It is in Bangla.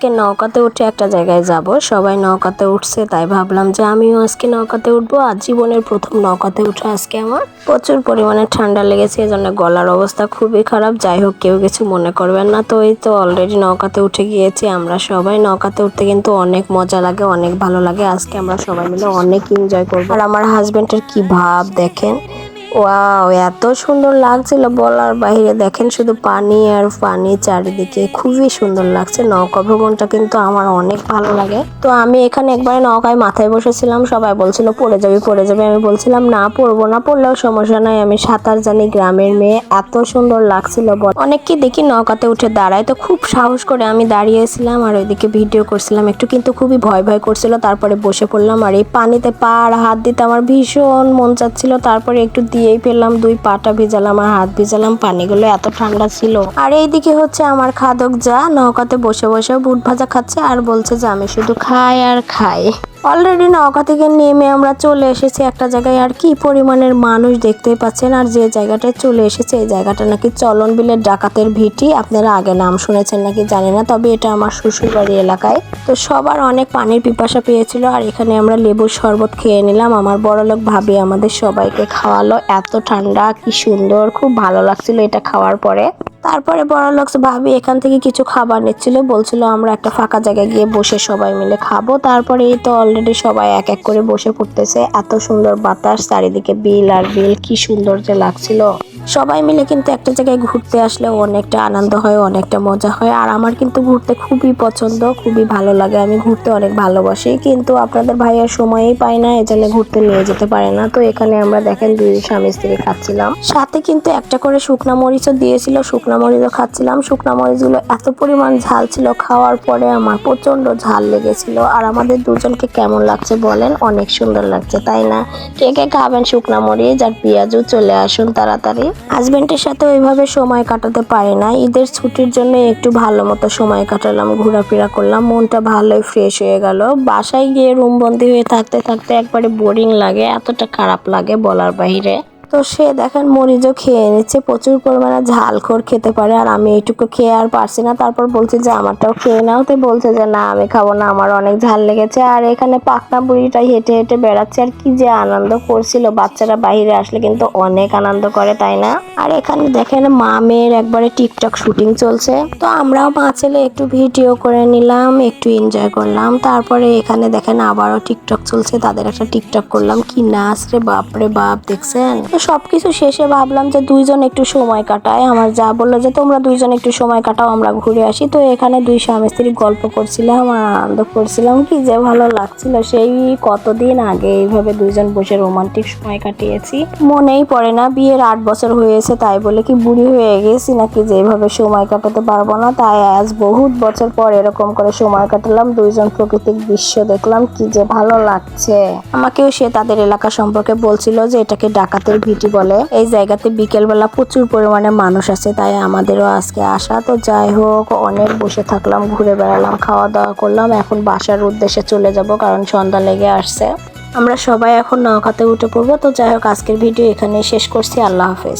আজকে নৌকাতে উঠে একটা জায়গায় যাব। সবাই নৌকাতে উঠছে, তাই ভাবলাম যে আমিও আজকে নৌকাতে উঠবো। আর জীবনের প্রথম নৌকাতে উঠে আজকে আমার প্রচুর পরিমাণে ঠান্ডা লেগেছে, এজন্য গলার অবস্থা খুবই খারাপ। যাই হোক, কেউ কিছু মনে করবেন না। তো এই তো অলরেডি নৌকাতে উঠে গিয়েছি আমরা সবাই। নৌকাতে উঠতে কিন্তু অনেক মজা লাগে, অনেক ভালো লাগে। আজকে আমরা সবাই মিলে অনেক এনজয় করবো। আর আমার হাজবেন্ডের কি ভাব দেখেন, ওয়াও, এত সুন্দর লাগছিল বলার বাইরে। দেখেন শুধু পানি আর পানি চারিদিকে, খুবই সুন্দর লাগছে। নৌকা ভ্রমণটা কিন্তু আমার অনেক ভালো লাগে। তো আমি এখানে একবার নৌকায় মাথায় বসেছিলাম, সবাই বলছিল পড়ে যাবি পড়ে যাবে। আমি বলছিলাম না, পড়বো না, পড়লেও সমস্যা নাই, আমি সাঁতার জানি, গ্রামের মেয়ে। এত সুন্দর লাগছিল। অনেককে দেখি নৌকাতে উঠে দাঁড়ায়, তো খুব সাহস করে আমি দাঁড়িয়েছিলাম আর ওইদিকে ভিডিও করছিলাম একটু, কিন্তু খুবই ভয় ভয় করছিল। তারপরে বসে পড়লাম আর এই পানিতে পা আর হাত দিতে আমার ভীষণ মন চাচ্ছিল। তারপরে একটু দিয়েই ফেললাম, দুই পাটা ভিজালাম আর হাত ভিজালাম, পানিগুলো এত ঠান্ডা ছিল। আর এইদিকে হচ্ছে আমার খাদক যা নৌকাতে বসে বসে বুট ভাজা খাচ্ছে আর বলছে যে আমি শুধু খাই আর খাই। অলরেডি নৌকা থেকে নেমে আমরা চলে এসেছি একটা জায়গায়। আর কি পরিমাণের মানুষ দেখতেই পাচ্ছেন। আর যে জায়গাটায় চলে এসেছে এই জায়গাটা নাকি চলন বিলের ডাকাতের ভিটি। আপনারা আগে নাম শুনেছেন নাকি জানি না, তবে এটা আমার শ্বশুরবাড়ি এলাকায়। তো সবার অনেক পানির পিপাসা পেয়েছিল আর এখানে আমরা লেবুর শরবত খেয়ে নিলাম। আমার বড়লোক ভাবি আমাদের সবাইকে খাওয়ালো। এত ঠান্ডা, কি সুন্দর, খুব ভালো লাগছিল এটা খাওয়ার পরে। তারপরে বড়লোক ভাবি এখান থেকে কিছু খাবার নিচ্ছিল, বলছিল আমরা একটা ফাঁকা জায়গায় গিয়ে বসে সবাই মিলে খাবো। তারপরে এই তো অলরেডি সবাই এক এক করে বসে পড়তেছে। এত সুন্দর বাতাস, চারিদিকে বিল আর বিল, কি সুন্দর যে লাগছিল। সবাই মিলে কিন্তু একটা জায়গায় ঘুরতে আসলে অনেকটা আনন্দ হয়, অনেকটা মজা হয়। আর আমার কিন্তু ঘুরতে খুবই পছন্দ, খুবই ভালো লাগে। আমি ঘুরতে অনেক ভালোবাসি, কিন্তু আপনাদের ভাইয়ের সময়ই পাই না, এজন্য ঘুরতে নিয়ে যেতে পারে না। তো এখানে আমরা দেখেন দুই স্বামী স্ত্রী খাচ্ছিলাম, সাথে কিন্তু একটা করে শুকনা মরিচও দিয়েছিল, শুকনা মরিচও খাচ্ছিলাম। শুকনা মরিচগুলো এত পরিমাণ ঝাল ছিল, খাওয়ার পরে আমার প্রচন্ড ঝাল লেগেছিল। আর আমাদের দুজনকে কেমন লাগছে বলেন? অনেক সুন্দর লাগছে, তাই না? কে কে খাবেন শুকনা মরিচ আর পেঁয়াজও? চলে আসুন তাড়াতাড়ি। হাজবেন্ডের সাথে ওইভাবে সময় কাটাতে পারি না, ঈদের ছুটির জন্য একটু ভালো মতো সময় কাটালাম, ঘোরাফেরা করলাম, মনটা ভালোই ফ্রেশ হয়ে গেল। বাসায় গিয়ে রুম বন্দি হয়ে থাকতে থাকতে একবারে বোরিং লাগে, এতটা খারাপ লাগে বলার বাইরে। তো সে দেখেন মরিচও খেয়ে নিচ্ছে, প্রচুর পরিমাণে ঝালখোর খেতে পারে, আর আমি এইটুকু খেয়ে আর পারছি না। তারপর বলছে যে আমারটাও খেয়ে নাও, তো বলছে যে না আমি খাবো না, আমার অনেক ঝাল লেগেছে। আর এখানে পাকনা বুড়িটাই হেঁটে হেঁটে বেড়াচ্ছে, আর কি যে আনন্দ করছিল। বাচ্চারা বাইরে আসলে কিন্তু অনেক আনন্দ করে, তাই না? আর এখানে দেখেন মা মেয়ের একবারে টিকটক শুটিং চলছে। তো আমরাও মা ছেলে একটু ভিডিও করে নিলাম, একটু এনজয় করলাম। তারপরে এখানে দেখেন আবারও টিকটক চলছে, তাদের একটা টিকটক করলাম। কি নাচ রে, বাপরে বাপ, দেখছেন? সবকিছু শেষে ভাবলাম যে দুইজন একটু সময় কাটায়। আমার যা বললো যে তোমরা দুইজন একটু সময় কাটাও, আমরা ঘুরে আসি। তো এখানে দুই স্বামী স্ত্রী গল্প করছিলাম আর আনন্দ করছিলাম, কি যে ভালো লাগছিল। সেই কতদিন আগে এইভাবে দুইজন বসে রোমান্টিক সময় কাটিয়েছি, মনেই পড়ে না। বিয়ের 8 বছর হয়েছে, তাই বলে কি বুড়ি হয়ে গেছি নাকি যে এইভাবে সময় কাটাতে পারবো না? তাই আজ বহুত বছর পর এরকম করে সময় কাটালাম, দুইজন প্রাকৃতিক দৃশ্য দেখলাম, কি যে ভালো লাগছে। আমাকেও সে তাদের এলাকা সম্পর্কে বলছিল যে এটাকে ডাকাতের ভিটি বলে। এই জায়গাতে বিকেলবেলা প্রচুর পরিমাণে মানুষ আছে, তাই আমাদেরও আজকে আসা। তো যাই হোক, অনেক বসে থাকলাম, ঘুরে বেড়ালাম, খাওয়া দাওয়া করলাম। এখন বাসার উদ্দেশ্যে চলে যাব, কারণ সন্ধ্যা লেগে আসছে। আমরা সবাই এখন নৌকাতে উঠে পড়বো। তো যাই হোক, আজকের ভিডিও এখানেই শেষ করছি। আল্লাহ হাফেজ।